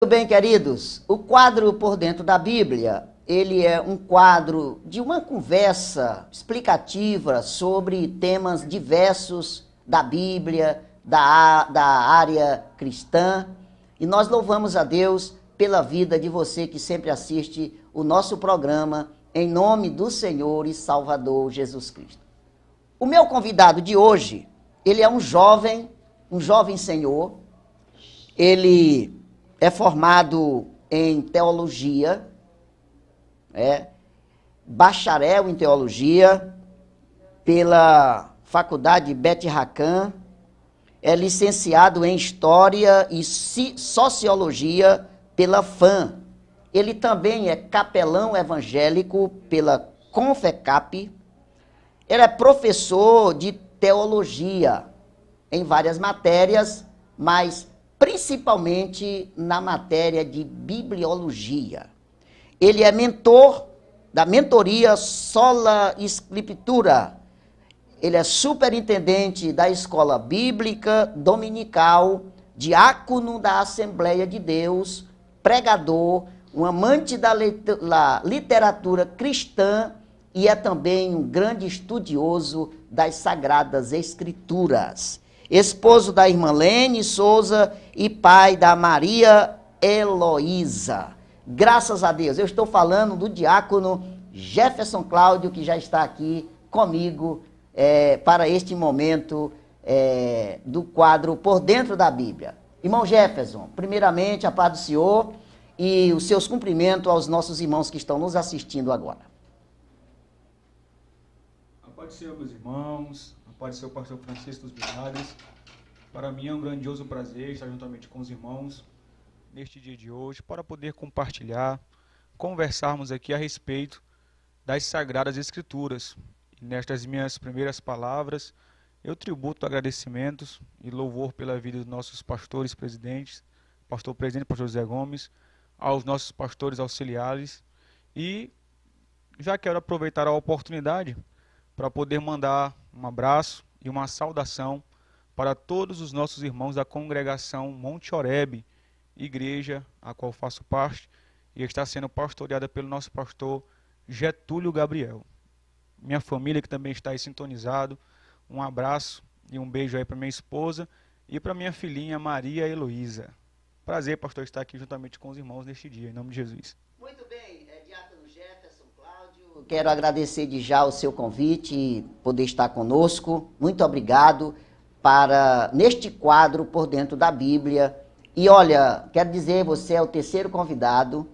bem, queridos. O quadro Por Dentro da Bíblia, ele é um quadro de uma conversa explicativa sobre temas diversos da Bíblia, da área cristã. E nós louvamos a Deus pela vida de você que sempre assiste o nosso programa, em nome do Senhor e Salvador Jesus Cristo. O meu convidado de hoje, ele é um jovem senhor. Ele é formado em teologia, bacharel em teologia pela Faculdade Beth Racan, é licenciado em História e Sociologia pela FAM. Ele também é capelão evangélico pela Confecap. Ele é professor de teologia em várias matérias, mas principalmente na matéria de bibliologia. Ele é mentor da mentoria Sola Scriptura. Ele é superintendente da Escola Bíblica Dominical, diácono da Assembleia de Deus, pregador, um amante da literatura cristã e é também um grande estudioso das Sagradas Escrituras. Esposo da irmã Lene Souza e pai da Maria Heloísa. Graças a Deus, eu estou falando do diácono Jefferson Cláudio, que já está aqui comigo para este momento do quadro Por Dentro da Bíblia. Irmão Jefferson, primeiramente a paz do Senhor e os seus cumprimentos aos nossos irmãos que estão nos assistindo agora. A paz do Senhor, meus irmãos. Pode ser o pastor Francisco dos Milagres. Para mim é um grandioso prazer estar juntamente com os irmãos neste dia de hoje para poder compartilhar, conversarmos aqui a respeito das Sagradas Escrituras. E nestas minhas primeiras palavras, eu tributo agradecimentos e louvor pela vida dos nossos pastores presidentes, pastor José Gomes, aos nossos pastores auxiliares e já quero aproveitar a oportunidade para poder mandar um abraço e uma saudação para todos os nossos irmãos da congregação Monte Oreb, igreja a qual faço parte, e está sendo pastoreada pelo nosso pastor Getúlio Gabriel. Minha família que também está aí sintonizado, um abraço e um beijo aí para minha esposa e para minha filhinha Maria Heloísa. Prazer, pastor, estar aqui juntamente com os irmãos neste dia, em nome de Jesus. Muito bem, diácono Jefferson Cláudio, quero agradecer de já o seu convite e poder estar conosco. Muito obrigado neste quadro Por Dentro da Bíblia. E olha, quero dizer, você é o terceiro convidado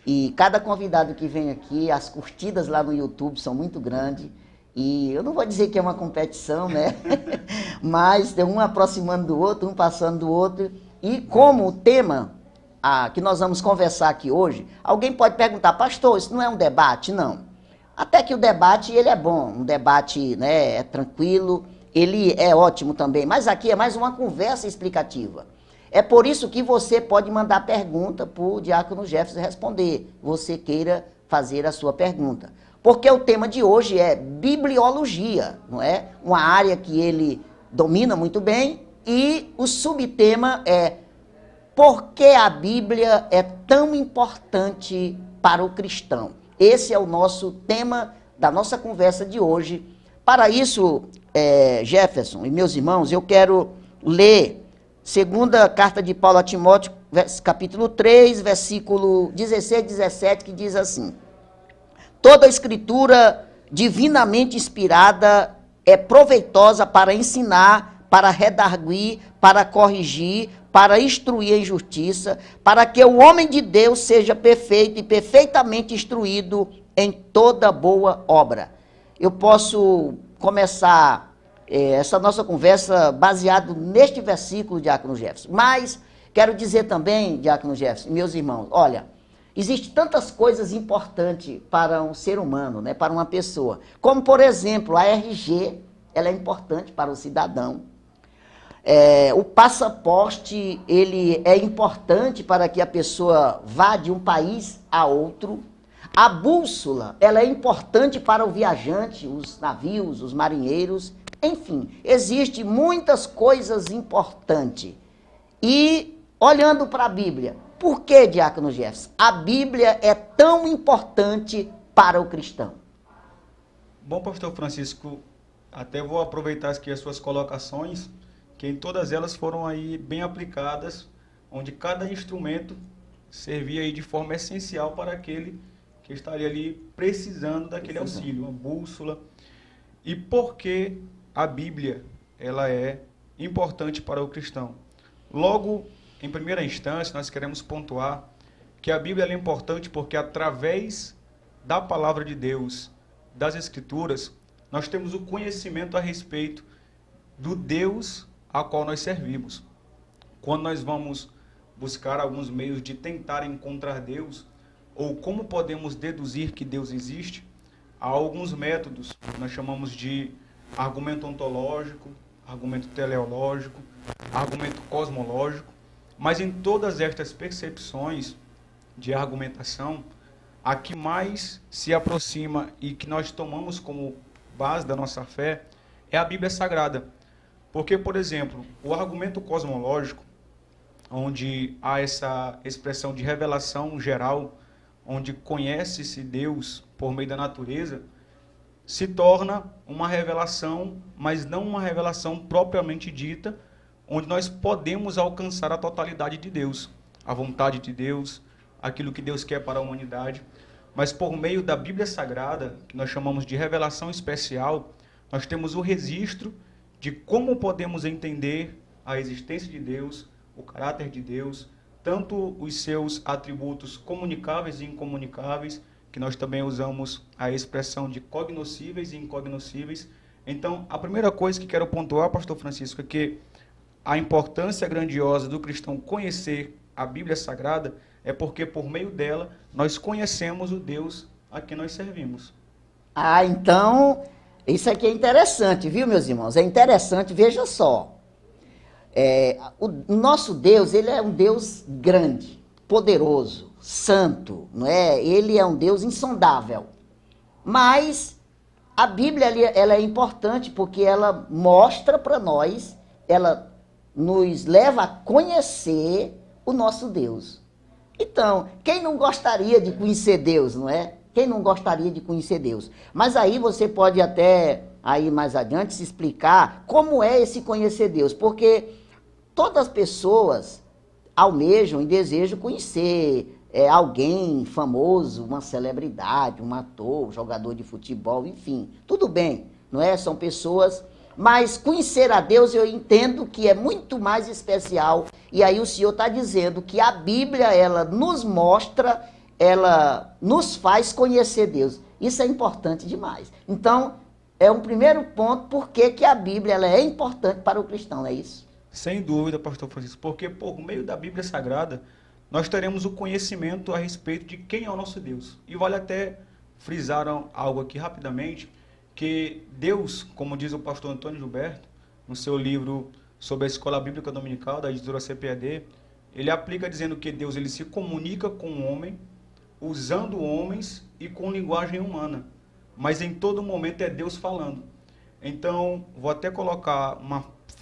e cada convidado que vem aqui, as curtidas lá no YouTube são muito grandes. E eu não vou dizer que é uma competição, né? Mas tem um aproximando do outro, um passando do outro. E como o tema que nós vamos conversar aqui hoje, alguém pode perguntar, pastor, isso não é um debate? Não. Até que o debate, ele é bom, um debate, né, é tranquilo, ele é ótimo também, mas aqui é mais uma conversa explicativa. É por isso que você pode mandar pergunta para o diácono Jefferson responder, você queira fazer a sua pergunta. Porque o tema de hoje é bibliologia, não é? Uma área que ele domina muito bem e o subtema é por que a Bíblia é tão importante para o cristão. Esse é o nosso tema da nossa conversa de hoje. Para isso, Jefferson e meus irmãos, eu quero ler segunda carta de Paulo a Timóteo, capítulo 3, versículo 16 e 17, que diz assim: toda a escritura divinamente inspirada é proveitosa para ensinar, para redarguir, para corrigir, para instruir em justiça, para que o homem de Deus seja perfeito e perfeitamente instruído em toda boa obra. Eu posso começar essa nossa conversa baseado neste versículo, diácono Jefferson. Mas quero dizer também, diácono Jefferson, meus irmãos, olha, existem tantas coisas importantes para um ser humano, né, para uma pessoa. Como, por exemplo, a RG, ela é importante para o cidadão. O passaporte, ele é importante para que a pessoa vá de um país a outro. A bússola, ela é importante para o viajante, os navios, os marinheiros. Enfim, existem muitas coisas importantes. E, olhando para a Bíblia, Por que, Diácono Jefferson, a Bíblia é tão importante para o cristão? Bom, pastor Francisco, até vou aproveitar aqui as suas colocações, que em todas elas foram aí bem aplicadas, onde cada instrumento servia aí de forma essencial para aquele que estaria ali precisando daquele auxílio, uma bússola. E por que a Bíblia ela é importante para o cristão? Logo, em primeira instância, nós queremos pontuar que a Bíblia é importante porque através da palavra de Deus, das Escrituras, nós temos o conhecimento a respeito do Deus a qual nós servimos. Quando nós vamos buscar alguns meios de tentar encontrar Deus, ou como podemos deduzir que Deus existe, há alguns métodos que nós chamamos de argumento ontológico, argumento teleológico, argumento cosmológico, mas em todas estas percepções de argumentação, a que mais se aproxima e que nós tomamos como base da nossa fé é a Bíblia Sagrada. Porque, por exemplo, o argumento cosmológico, onde há essa expressão de revelação geral, onde conhece-se Deus por meio da natureza, se torna uma revelação, mas não uma revelação propriamente dita, onde nós podemos alcançar a totalidade de Deus, a vontade de Deus, aquilo que Deus quer para a humanidade. Mas por meio da Bíblia Sagrada, que nós chamamos de revelação especial, nós temos o registro de como podemos entender a existência de Deus, o caráter de Deus, tanto os seus atributos comunicáveis e incomunicáveis, que nós também usamos a expressão de cognoscíveis e incognoscíveis. Então, a primeira coisa que quero pontuar, pastor Francisco, é que a importância grandiosa do cristão conhecer a Bíblia Sagrada é porque, por meio dela, nós conhecemos o Deus a quem nós servimos. Ah, então, isso aqui é interessante, viu, meus irmãos? É interessante, veja só. O nosso Deus, ele é um Deus grande, poderoso, santo, não é? Ele é um Deus insondável. Mas a Bíblia, ela é importante porque ela mostra para nós, ela nos leva a conhecer o nosso Deus. Então, quem não gostaria de conhecer Deus, não é? Quem não gostaria de conhecer Deus? Mas aí você pode até, aí mais adiante, se explicar como é esse conhecer Deus. Porque todas as pessoas almejam e desejam conhecer alguém famoso, uma celebridade, um ator, um jogador de futebol, enfim. Tudo bem, não é? São pessoas... Mas conhecer a Deus eu entendo que é muito mais especial. E aí o Senhor está dizendo que a Bíblia, ela nos mostra, ela nos faz conhecer Deus. Isso é importante demais. Então, é um primeiro ponto porque que a Bíblia ela é importante para o cristão, não é isso? Sem dúvida, pastor Francisco, porque por meio da Bíblia Sagrada, nós teremos o conhecimento a respeito de quem é o nosso Deus. E vale até frisar algo aqui rapidamente, que Deus, como diz o pastor Antônio Gilberto, no seu livro sobre a Escola Bíblica Dominical, da editora CPAD, ele aplica dizendo que Deus ele se comunica com o homem, usando homens e com linguagem humana. Mas em todo momento é Deus falando. Então, vou até colocar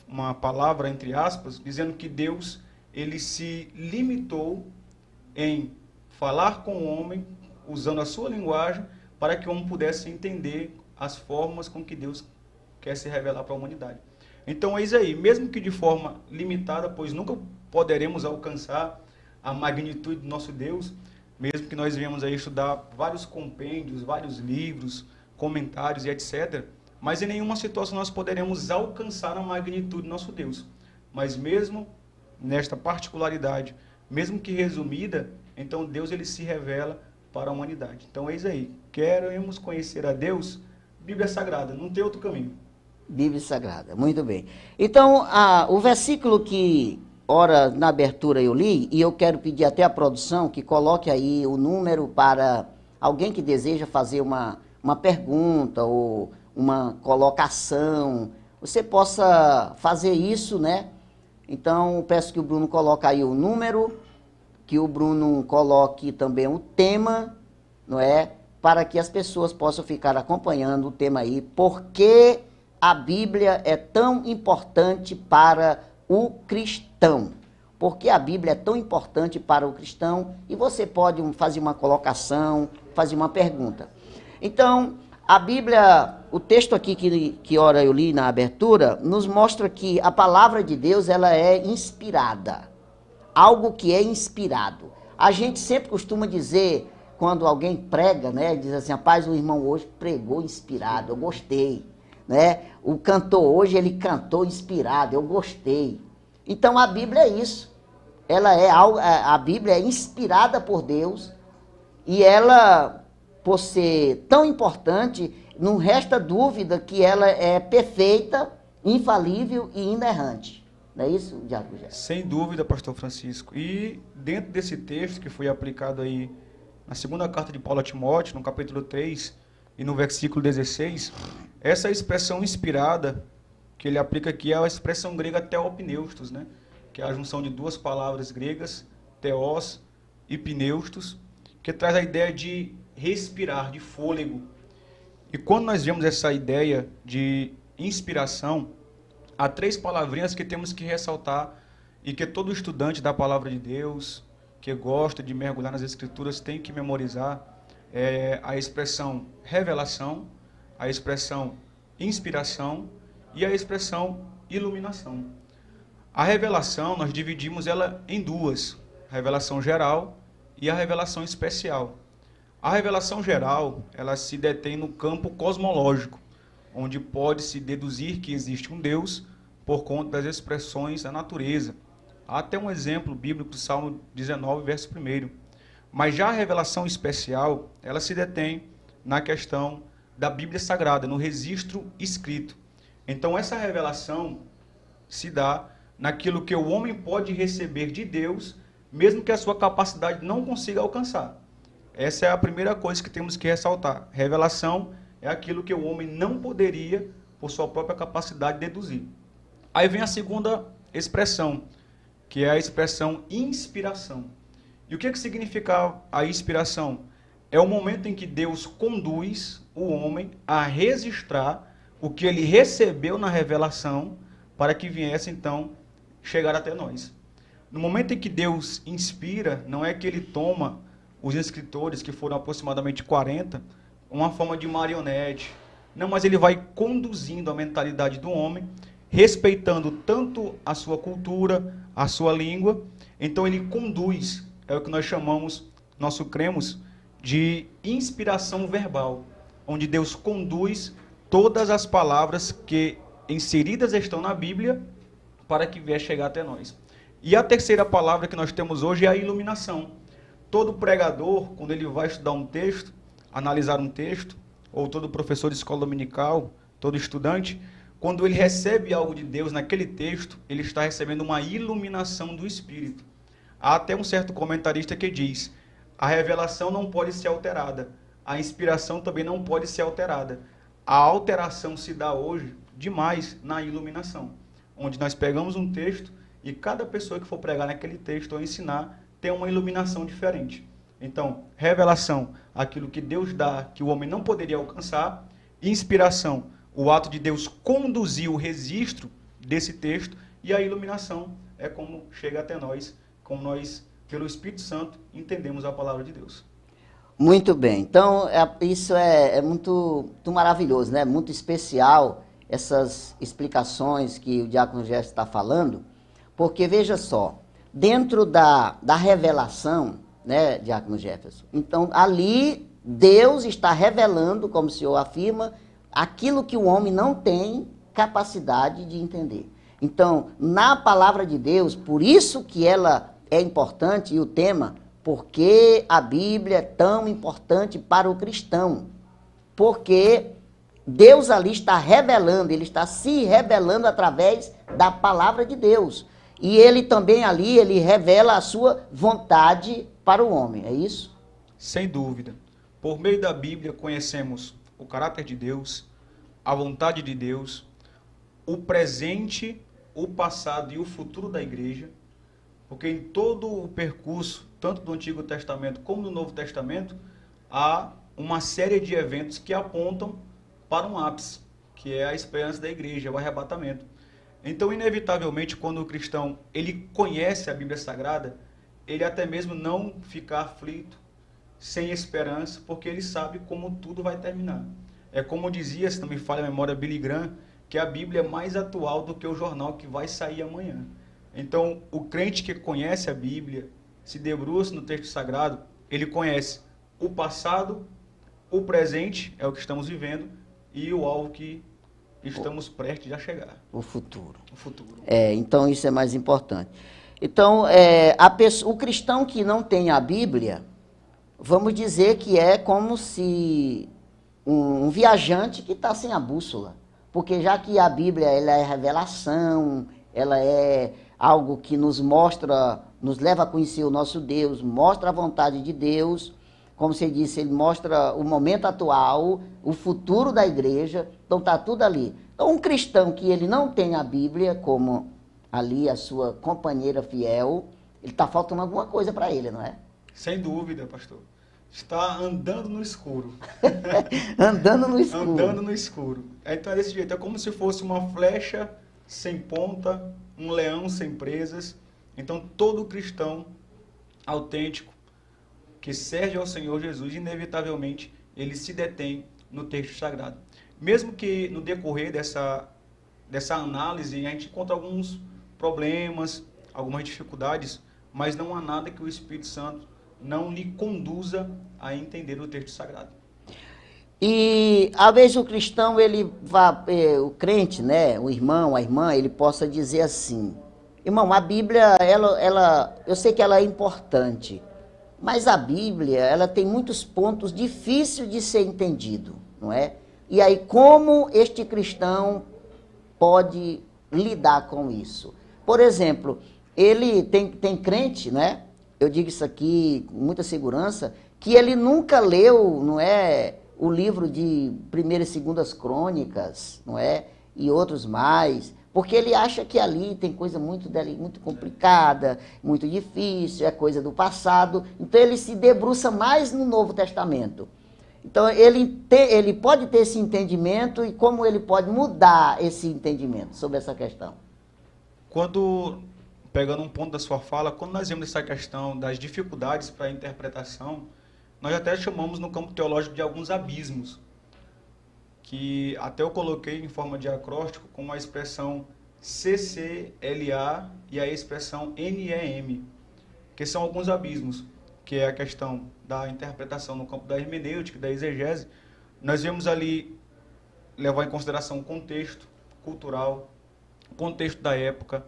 uma palavra entre aspas, dizendo que Deus ele se limitou em falar com o homem, usando a sua linguagem, para que o homem pudesse entender as formas com que Deus quer se revelar para a humanidade. Então, eis aí, mesmo que de forma limitada, pois nunca poderemos alcançar a magnitude do nosso Deus, mesmo que nós venhamos a estudar vários compêndios, vários livros, comentários e etc., mas em nenhuma situação nós poderemos alcançar a magnitude do nosso Deus. Mas mesmo nesta particularidade, mesmo que resumida, então Deus ele se revela para a humanidade. Então, eis aí, queremos conhecer a Deus, Bíblia Sagrada, não tem outro caminho. Bíblia Sagrada, muito bem. Então, o versículo que, ora, na abertura eu li, e eu quero pedir até a produção que coloque aí o número para alguém que deseja fazer uma pergunta ou uma colocação, você possa fazer isso, né? Então, peço que o Bruno coloque aí o número, que o Bruno coloque também o tema, não é? Para que as pessoas possam ficar acompanhando o tema aí, porque a Bíblia é tão importante para o cristão. porque a Bíblia é tão importante para o cristão, e você pode fazer uma colocação, fazer uma pergunta. Então, a Bíblia, o texto aqui que ora eu li na abertura, nos mostra que a palavra de Deus, ela é inspirada, algo que é inspirado. A gente sempre costuma dizer, quando alguém prega, né, diz assim, rapaz, o irmão hoje pregou inspirado, eu gostei, né? O cantor hoje, ele cantou inspirado, eu gostei. Então a Bíblia é isso, a Bíblia é inspirada por Deus, e ela, por ser tão importante, não resta dúvida que ela é perfeita, infalível e inerrante. Não é isso, Diácono Jefferson? Sem dúvida, pastor Francisco. E dentro desse texto que foi aplicado aí na segunda carta de Paulo a Timóteo, no capítulo 3 e no versículo 16, essa expressão inspirada que ele aplica aqui é a expressão grega theopneustos, né? Que é a junção de duas palavras gregas, theos e pneustos, que traz a ideia de respirar, de fôlego. E quando nós vemos essa ideia de inspiração, há três palavrinhas que temos que ressaltar e que todo estudante da palavra de Deus, que gosta de mergulhar nas Escrituras, tem que memorizar. É a expressão revelação, a expressão inspiração e a expressão iluminação. A revelação, nós dividimos ela em duas, a revelação geral e a revelação especial. A revelação geral, ela se detém no campo cosmológico, onde pode-se deduzir que existe um Deus por conta das expressões da natureza. Há até um exemplo bíblico do Salmo 19, verso 1. Mas já a revelação especial, ela se detém na questão da Bíblia Sagrada, no registro escrito. Então essa revelação se dá naquilo que o homem pode receber de Deus, mesmo que a sua capacidade não consiga alcançar. Essa é a primeira coisa que temos que ressaltar. Revelação é aquilo que o homem não poderia, por sua própria capacidade, deduzir. Aí vem a segunda expressão, que é a expressão inspiração. E o que significa a inspiração? É o momento em que Deus conduz o homem a registrar o que ele recebeu na revelação para que viesse, então, chegar até nós. No momento em que Deus inspira, não é que ele toma os escritores, que foram aproximadamente 40, uma forma de marionete. Não, mas ele vai conduzindo a mentalidade do homem, respeitando tanto a sua cultura, a sua língua. Então ele conduz, é o que nós chamamos, nós cremos, de inspiração verbal, onde Deus conduz todas as palavras que inseridas estão na Bíblia para que venha chegar até nós. E a terceira palavra que nós temos hoje é a iluminação. Todo pregador, quando ele vai estudar um texto, analisar um texto, ou todo professor de escola dominical, todo estudante, quando ele recebe algo de Deus naquele texto, ele está recebendo uma iluminação do Espírito. Há até um certo comentarista que diz, a revelação não pode ser alterada, a inspiração também não pode ser alterada. A alteração se dá hoje demais na iluminação, onde nós pegamos um texto e cada pessoa que for pregar naquele texto ou ensinar tem uma iluminação diferente. Então, revelação, aquilo que Deus dá, que o homem não poderia alcançar. Inspiração, o ato de Deus conduzir o registro desse texto. E a iluminação é como chega até nós, como nós, pelo Espírito Santo, entendemos a palavra de Deus. Muito bem. Então, isso é muito maravilhoso, né? Muito especial, essas explicações que o Diácono Jefferson está falando, porque, veja só, dentro da revelação, né, Diácono Jefferson, então ali Deus está revelando, como o senhor afirma, aquilo que o homem não tem capacidade de entender. Então, na palavra de Deus, por isso que ela é importante, e o tema, porque a Bíblia é tão importante para o cristão, porque Deus ali está revelando, ele está se revelando através da palavra de Deus. E ele também ali, ele revela a sua vontade para o homem, é isso? Sem dúvida. Por meio da Bíblia conhecemos o caráter de Deus, a vontade de Deus, o presente, o passado e o futuro da igreja, porque em todo o percurso, tanto do Antigo Testamento como do Novo Testamento, há uma série de eventos que apontam para um ápice, que é a esperança da igreja, o arrebatamento. Então, inevitavelmente, quando o cristão ele conhece a Bíblia Sagrada, ele até mesmo não fica aflito, sem esperança, porque ele sabe como tudo vai terminar. É como dizia, se não me falha a memória, Billy Graham, que a Bíblia é mais atual do que o jornal que vai sair amanhã. Então, o crente que conhece a Bíblia, se debruça no texto sagrado, ele conhece o passado, o presente, é o que estamos vivendo, e o alvo que estamos prestes a chegar. O futuro. O futuro. Então, isso é mais importante. Então, o cristão que não tem a Bíblia, vamos dizer que é como se um viajante que está sem a bússola. Porque já que a Bíblia ela é revelação, ela é algo que nos mostra, nos leva a conhecer o nosso Deus, mostra a vontade de Deus, como você disse, ele mostra o momento atual, o futuro da igreja, então está tudo ali. Então um cristão que ele não tem a Bíblia como ali a sua companheira fiel, ele está faltando alguma coisa para ele, não é? Sem dúvida, pastor. Está andando no escuro. Andando no escuro. Andando no escuro. Então é desse jeito, é como se fosse uma flecha sem ponta, um leão sem presas. Então todo cristão autêntico que serve ao Senhor Jesus, inevitavelmente, ele se detém no texto sagrado. Mesmo que no decorrer dessa análise a gente encontra alguns problemas, algumas dificuldades, mas não há nada que o Espírito Santo não lhe conduza a entender o texto sagrado. E, às vezes, o cristão, o crente, né, o irmão, a irmã, ele possa dizer assim, irmão, a Bíblia, eu sei que ela é importante, mas a Bíblia, ela tem muitos pontos difíceis de ser entendido, não é? E aí, como este cristão pode lidar com isso? Por exemplo, ele tem crente, né? Eu digo isso aqui com muita segurança, que ele nunca leu, não é, o livro de 1ª e 2ª Crônicas, não é? E outros mais, porque ele acha que ali tem coisa muito complicada, muito difícil, é coisa do passado. Então ele se debruça mais no Novo Testamento. Então ele pode ter esse entendimento e como ele pode mudar esse entendimento sobre essa questão. Pegando um ponto da sua fala, quando nós vemos essa questão das dificuldades para a interpretação, nós até chamamos no campo teológico de alguns abismos, que até eu coloquei em forma de acróstico com a expressão CCLA e a expressão NEM, que são alguns abismos, que é a questão da interpretação no campo da hermenêutica, da exegese. Nós vemos ali levar em consideração o contexto cultural, o contexto da época,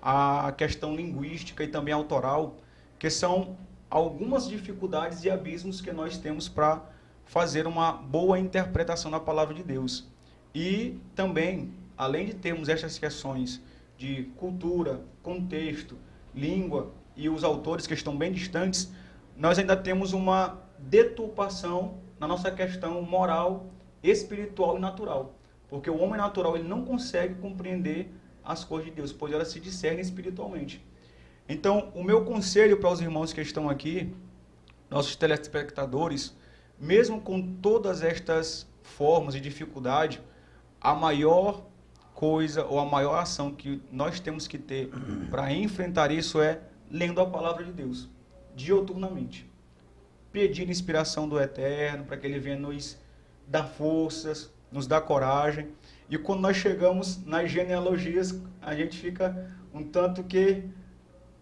a questão linguística e também autoral, que são algumas dificuldades e abismos que nós temos para fazer uma boa interpretação da palavra de Deus. E também, além de termos estas questões de cultura, contexto, língua e os autores que estão bem distantes, nós ainda temos uma deturpação na nossa questão moral, espiritual e natural. Porque o homem natural ele não consegue compreender as coisas de Deus, pois elas se discernem espiritualmente. Então, o meu conselho para os irmãos que estão aqui, nossos telespectadores, mesmo com todas estas formas de dificuldade, a maior coisa ou a maior ação que nós temos que ter para enfrentar isso é lendo a palavra de Deus, diuturnamente. Pedir inspiração do Eterno para que Ele venha nos dar forças, nos dar coragem. E quando nós chegamos nas genealogias, a gente fica um tanto que,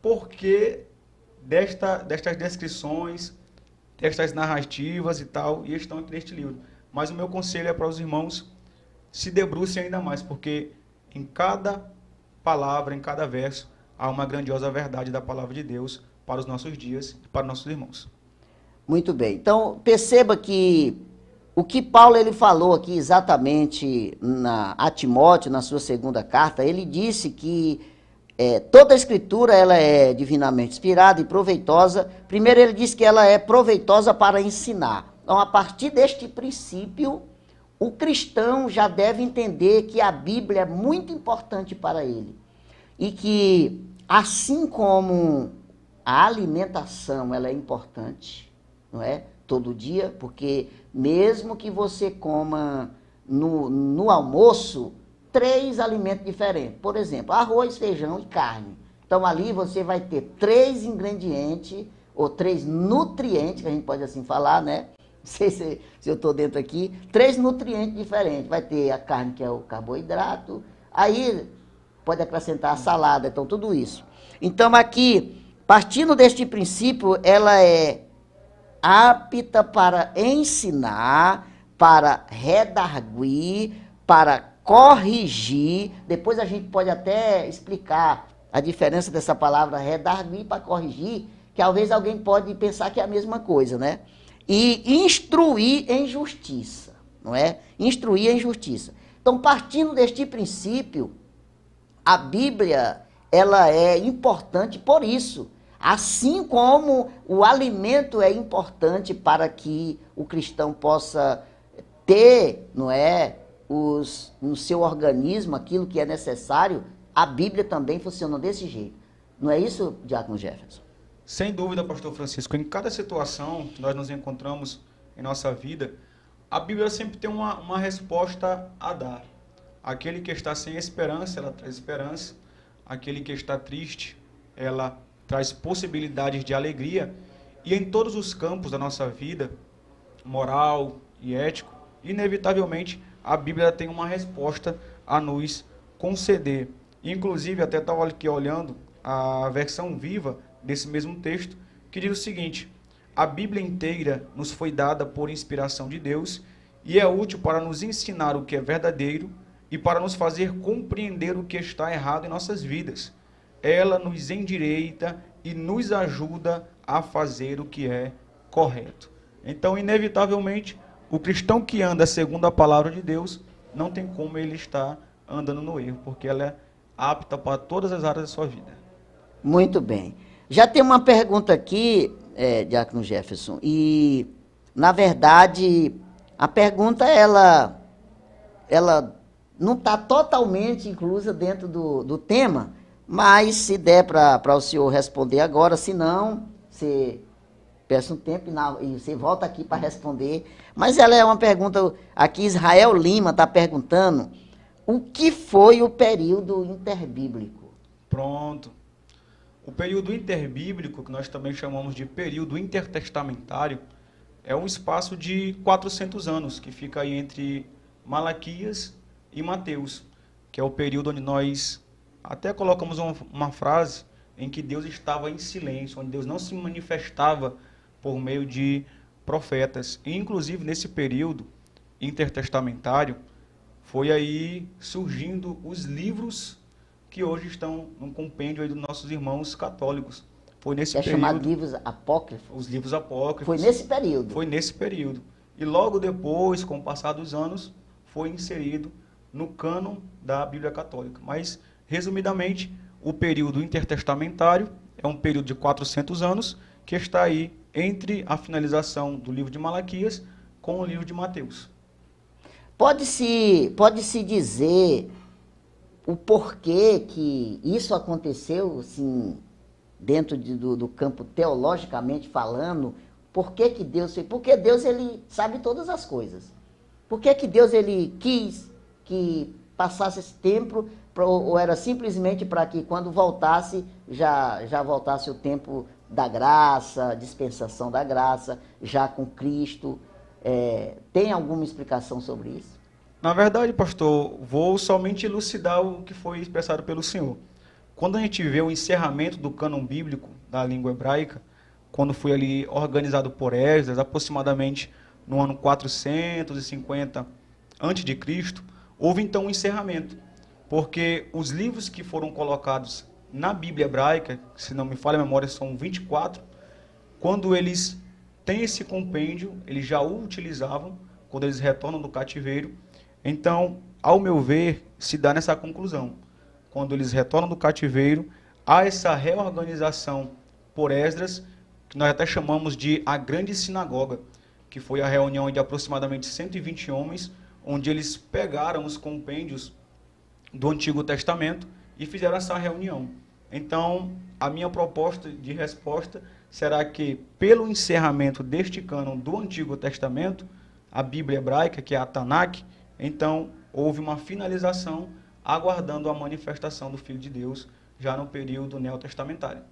por que destas descrições, destas narrativas e tal, e estão aqui neste livro. Mas o meu conselho é para os irmãos se debrucem ainda mais, porque em cada palavra, em cada verso, há uma grandiosa verdade da palavra de Deus para os nossos dias e para os nossos irmãos. Muito bem. Então, perceba que o que Paulo ele falou aqui exatamente a Timóteo, na sua 2ª carta, ele disse que toda a escritura ela é divinamente inspirada e proveitosa. Primeiro ele disse que ela é proveitosa para ensinar. Então, a partir deste princípio, o cristão já deve entender que a Bíblia é muito importante para ele. E que, assim como a alimentação ela é importante, não é? Todo dia, porque mesmo que você coma no almoço, 3 alimentos diferentes. Por exemplo, arroz, feijão e carne. Então, ali você vai ter 3 ingredientes, ou 3 nutrientes, que a gente pode assim falar, né? Não sei se eu estou dentro aqui. 3 nutrientes diferentes. Vai ter a carne, que é o carboidrato. Aí, pode acrescentar a salada. Então, tudo isso. Então, aqui, partindo deste princípio, ela é apta para ensinar, para redarguir, para corrigir. Depois a gente pode até explicar a diferença dessa palavra redarguir para corrigir, que talvez alguém pode pensar que é a mesma coisa, né? E instruir em justiça, não é? Instruir em justiça. Então, partindo deste princípio, a Bíblia, ela é importante por isso. Assim como o alimento é importante para que o cristão possa ter, não é, no seu organismo aquilo que é necessário, a Bíblia também funciona desse jeito. Não é isso, Diácono Jefferson? Sem dúvida, pastor Francisco. Em cada situação que nós nos encontramos em nossa vida, a Bíblia sempre tem uma resposta a dar. Aquele que está sem esperança, ela traz esperança. Aquele que está triste, ela traz possibilidades de alegria. E em todos os campos da nossa vida, moral e ético, inevitavelmente a Bíblia tem uma resposta a nos conceder. Inclusive, até estava aqui olhando a versão viva desse mesmo texto, que diz o seguinte: a Bíblia inteira nos foi dada por inspiração de Deus e é útil para nos ensinar o que é verdadeiro e para nos fazer compreender o que está errado em nossas vidas. Ela nos endireita e nos ajuda a fazer o que é correto. Então, inevitavelmente, o cristão que anda segundo a palavra de Deus, não tem como ele estar andando no erro, porque ela é apta para todas as áreas da sua vida. Muito bem. Já tem uma pergunta aqui, Diácono Jefferson, e, na verdade, a pergunta, ela não está totalmente inclusa dentro do tema, mas se der para o senhor responder agora, se não, você peça um tempo e você volta aqui para responder. Mas ela é uma pergunta, aqui Israel Lima está perguntando, o que foi o período interbíblico? Pronto. O período interbíblico, que nós também chamamos de período intertestamentário, é um espaço de 400 anos, que fica aí entre Malaquias e Mateus, que é o período onde nós até colocamos uma frase em que Deus estava em silêncio, onde Deus não se manifestava por meio de profetas. E, inclusive, nesse período intertestamentário, foi aí surgindo os livros que hoje estão no compêndio aí dos nossos irmãos católicos. Foi nesse período. É chamado livros apócrifos? Os livros apócrifos. Foi nesse período? Foi nesse período. E logo depois, com o passar dos anos, foi inserido no cânon da Bíblia Católica. Mas, resumidamente, o período intertestamentário é um período de 400 anos que está aí entre a finalização do livro de Malaquias com o livro de Mateus. Pode-se dizer o porquê que isso aconteceu, assim, dentro do campo teologicamente falando, por que Deus fez? Porque Deus, ele sabe todas as coisas. Por que Deus, ele quis que passasse esse tempo, ou era simplesmente para que quando voltasse, já voltasse o tempo da graça, dispensação da graça, já com Cristo? Tem alguma explicação sobre isso? Na verdade, pastor, vou somente elucidar o que foi expressado pelo senhor. Quando a gente vê o encerramento do cânon bíblico da língua hebraica, quando foi ali organizado por Esdras, aproximadamente no ano 450 a.C., houve então um encerramento, porque os livros que foram colocados na Bíblia hebraica, se não me falha a memória, são 24, quando eles têm esse compêndio, eles já o utilizavam quando eles retornam do cativeiro. Então, ao meu ver, se dá nessa conclusão. Quando eles retornam do cativeiro, há essa reorganização por Esdras, que nós até chamamos de a Grande Sinagoga, que foi a reunião de aproximadamente 120 homens, onde eles pegaram os compêndios do Antigo Testamento e fizeram essa reunião. Então, a minha proposta de resposta será que, pelo encerramento deste cânon do Antigo Testamento, a Bíblia hebraica, que é a Tanakh, então houve uma finalização aguardando a manifestação do Filho de Deus, já no período neotestamentário.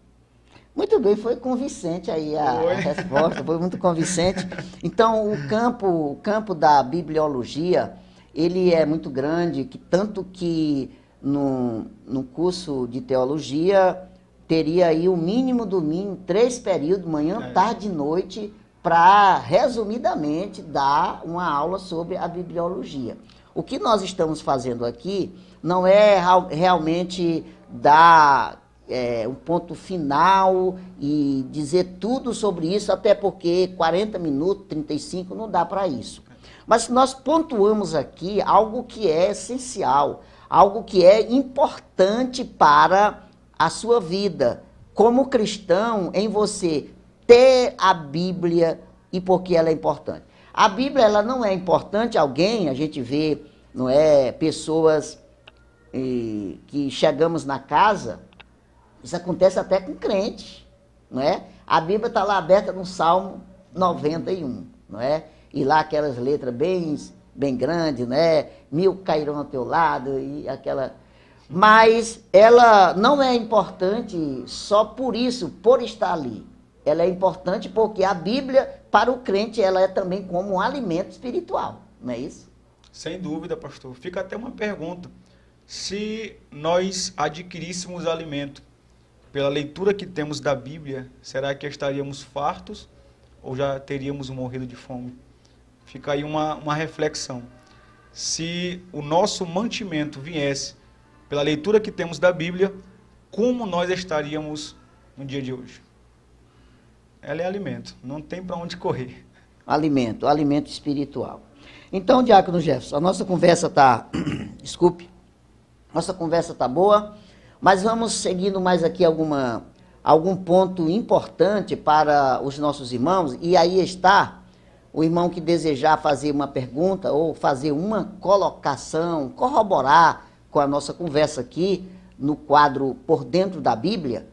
Muito bem, foi convincente aí a resposta, foi muito convincente. Então, o campo da bibliologia, ele é muito grande, tanto que no curso de teologia teria aí o mínimo do mínimo 3 períodos, manhã, tarde e noite, para, resumidamente, dar uma aula sobre a bibliologia. O que nós estamos fazendo aqui não é realmente dar um ponto final e dizer tudo sobre isso, até porque 40 minutos, 35, não dá para isso. Mas nós pontuamos aqui algo que é essencial, algo que é importante para a sua vida, como cristão, em você ter a Bíblia e por que ela é importante. A Bíblia, ela não é importante, a gente vê, não é, pessoas que chegamos na casa, isso acontece até com crente, não é? A Bíblia está lá aberta no Salmo 91, não é? E lá aquelas letras bem grandes, né? 1000 cairão ao teu lado e aquela... Mas ela não é importante só por isso, por estar ali. Ela é importante porque a Bíblia, para o crente, ela é também como um alimento espiritual, não é isso? Sem dúvida, pastor. Fica até uma pergunta. Se nós adquiríssemos alimento pela leitura que temos da Bíblia, será que estaríamos fartos ou já teríamos morrido de fome? Fica aí uma reflexão. Se o nosso mantimento viesse pela leitura que temos da Bíblia, como nós estaríamos no dia de hoje? Ela é alimento, não tem para onde correr. Alimento espiritual. Então, Diácono Jefferson, a nossa conversa está... Desculpe. Nossa conversa está boa, mas vamos seguindo mais aqui algum ponto importante para os nossos irmãos. E aí está o irmão que desejar fazer uma pergunta ou fazer uma colocação, corroborar com a nossa conversa aqui no quadro Por Dentro da Bíblia,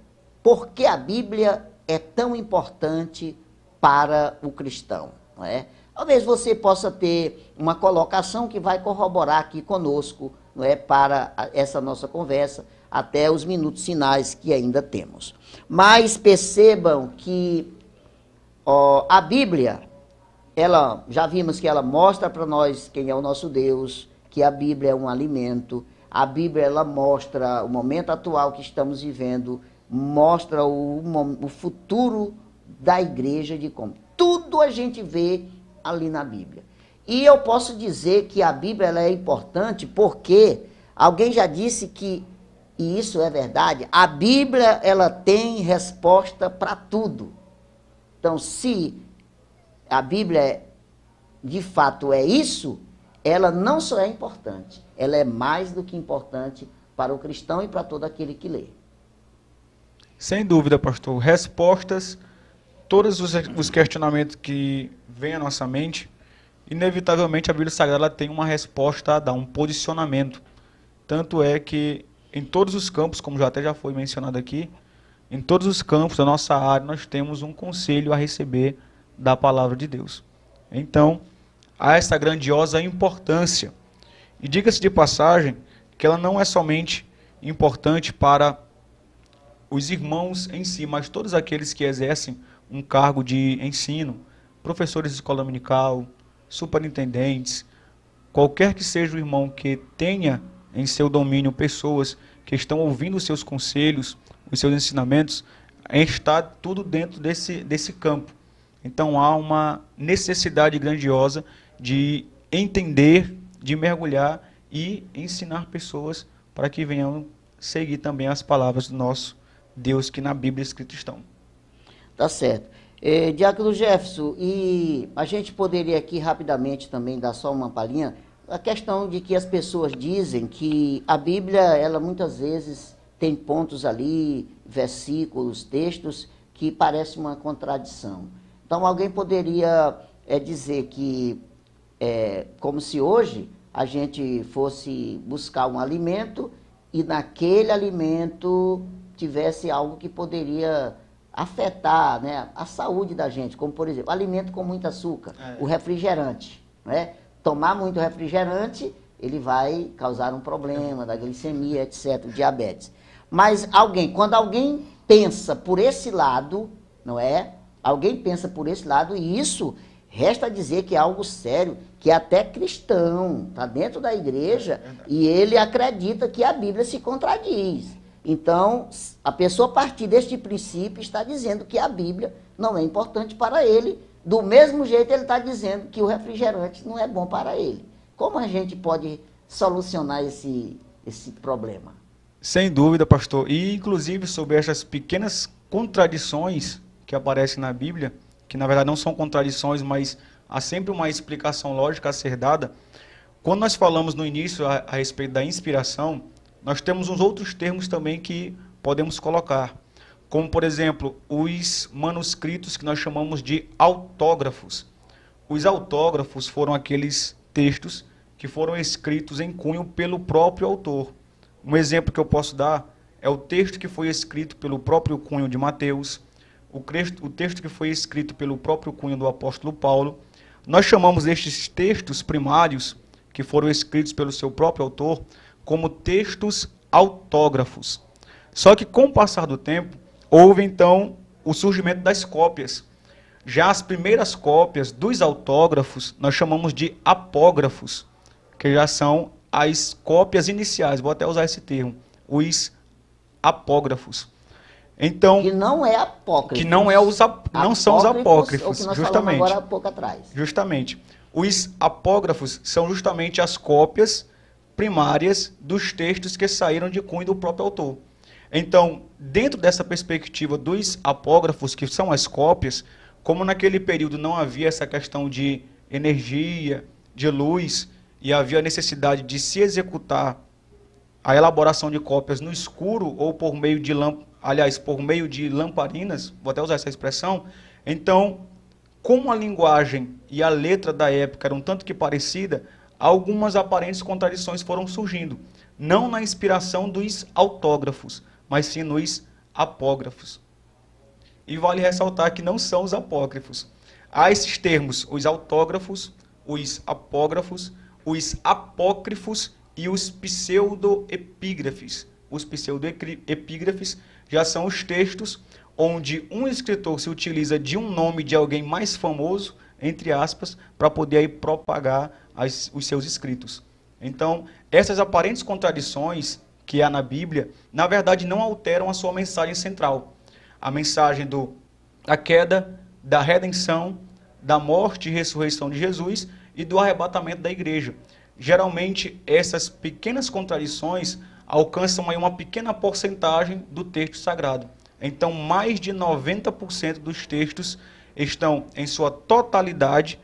por que a Bíblia é tão importante para o cristão, não é? Talvez você possa ter uma colocação que vai corroborar aqui conosco, não é, para essa nossa conversa, até os minutos finais que ainda temos. Mas percebam que a Bíblia, já vimos que ela mostra para nós quem é o nosso Deus, que a Bíblia é um alimento, a Bíblia ela mostra o momento atual que estamos vivendo, mostra o futuro da igreja, de como tudo a gente vê ali na Bíblia. E eu posso dizer que a Bíblia ela é importante porque alguém já disse que, e isso é verdade, a Bíblia ela tem resposta para tudo. Então, se a Bíblia de fato é isso, ela não só é importante, ela é mais do que importante para o cristão e para todo aquele que lê. Sem dúvida, pastor. Respostas, todos os questionamentos que vêm à nossa mente, inevitavelmente a Bíblia Sagrada tem uma resposta a dar, um posicionamento. Tanto é que em todos os campos, como já foi mencionado aqui, em todos os campos da nossa área nós temos um conselho a receber da palavra de Deus. Então, há essa grandiosa importância. E diga-se de passagem que ela não é somente importante para os irmãos em si, mas todos aqueles que exercem um cargo de ensino, professores de escola dominical, superintendentes, qualquer que seja o irmão que tenha em seu domínio pessoas que estão ouvindo os seus conselhos, os seus ensinamentos, está tudo dentro desse campo. Então há uma necessidade grandiosa de entender, de mergulhar e ensinar pessoas para que venham seguir também as palavras do nosso Deus que na Bíblia escrito estão. Tá certo. Diácono Jefferson, e a gente poderia aqui rapidamente também dar só uma palhinha, a questão de que as pessoas dizem que a Bíblia, ela muitas vezes tem pontos ali, versículos, textos, que parecem uma contradição. Então alguém poderia dizer que, como se hoje a gente fosse buscar um alimento e naquele alimento tivesse algo que poderia afetar, né, a saúde da gente, como por exemplo, alimento com muito açúcar, o refrigerante, né? Tomar muito refrigerante ele vai causar um problema da glicemia, etc., diabetes. Mas quando alguém pensa por esse lado, não é? Alguém pensa por esse lado, e isso resta dizer que é algo sério, que é até cristão, está dentro da igreja, e ele acredita que a Bíblia se contradiz. Então, a pessoa a partir deste princípio está dizendo que a Bíblia não é importante para ele, do mesmo jeito ele está dizendo que o refrigerante não é bom para ele. Como a gente pode solucionar esse problema? Sem dúvida, pastor. E, inclusive, sobre essas pequenas contradições que aparecem na Bíblia, que na verdade não são contradições, mas há sempre uma explicação lógica a ser dada. Quando nós falamos no início a respeito da inspiração, nós temos uns outros termos também que podemos colocar, como, por exemplo, os manuscritos que nós chamamos de autógrafos. Os autógrafos foram aqueles textos que foram escritos em cunho pelo próprio autor. Um exemplo que eu posso dar é o texto que foi escrito pelo próprio cunho de Mateus, o texto que foi escrito pelo próprio cunho do apóstolo Paulo. Nós chamamos estes textos primários, que foram escritos pelo seu próprio autor, como textos autógrafos. Só que com o passar do tempo, houve então o surgimento das cópias. Já as primeiras cópias dos autógrafos, nós chamamos de apógrafos, que já são as cópias iniciais, vou até usar esse termo, os apógrafos. Então, que não é apócrifos. Que não são os apócrifos, o que nós justamente. Agora há pouco atrás. Justamente. Os apógrafos são justamente as cópias primárias dos textos que saíram de cunho do próprio autor. Então, dentro dessa perspectiva dos apógrafos, que são as cópias, como naquele período não havia essa questão de energia, de luz, e havia a necessidade de se executar a elaboração de cópias no escuro ou por meio de por meio de lamparinas, vou até usar essa expressão. Então, como a linguagem e a letra da época eram tanto que parecida, algumas aparentes contradições foram surgindo, não na inspiração dos autógrafos, mas sim nos apógrafos. E vale ressaltar que não são os apócrifos. Há esses termos, os autógrafos, os apógrafos, os apócrifos e os pseudoepígrafes. Os pseudoepígrafes já são os textos onde um escritor se utiliza de um nome de alguém mais famoso, entre aspas, para poder aí propagar os seus escritos. Então, essas aparentes contradições que há na Bíblia, na verdade não alteram a sua mensagem central. A mensagem da queda, da redenção, da morte e ressurreição de Jesus e do arrebatamento da igreja. Geralmente, essas pequenas contradições alcançam aí uma pequena porcentagem do texto sagrado. Então, mais de 90% dos textos estão, em sua totalidade,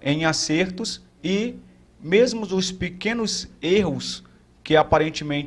em acertos, e mesmo os pequenos erros que aparentemente